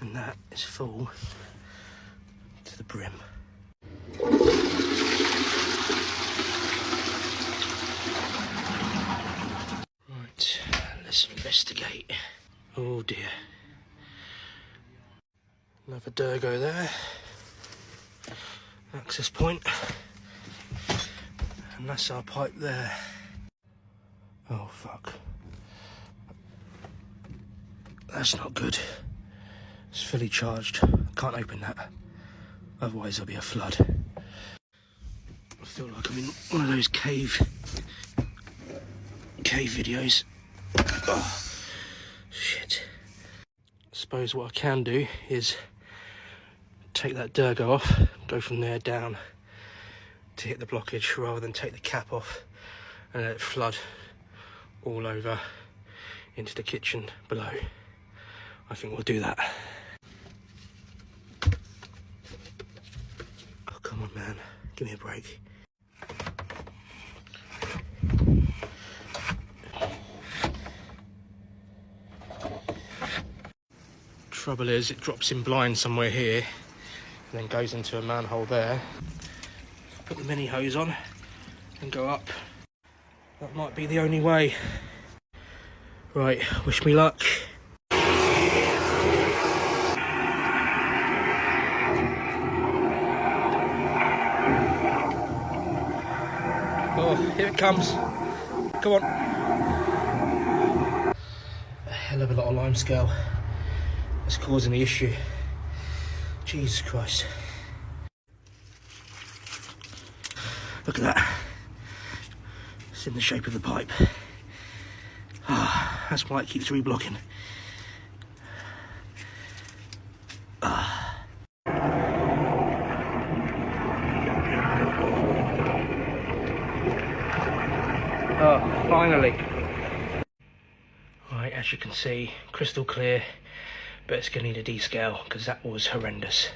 and that is full to the brim. Right, let's investigate. Oh dear. Another Durgo there. Access point. And that's our pipe there. Oh fuck. That's not good. It's fully charged. I can't open that. Otherwise there'll be a flood. I feel like I'm in one of those cave videos. Oh, shit. I suppose what I can do is take that Durgo off, go from there down to hit the blockage, rather than take the cap off and let it flood all over into the kitchen below. I think we'll do that. Oh, come on, man. Give me a break. Trouble is, it drops in blind somewhere here and then goes into a manhole there. Put the mini hose on and go up. That might be the only way. Right, wish me luck. Oh, here it comes. Come on. A hell of a lot of limescale that's causing the issue. Jesus Christ. Look at that. It's in the shape of the pipe. Ah, that's why it keeps reblocking. Ah. Oh, finally. Right, as you can see, crystal clear, but it's going to need a descale because that was horrendous.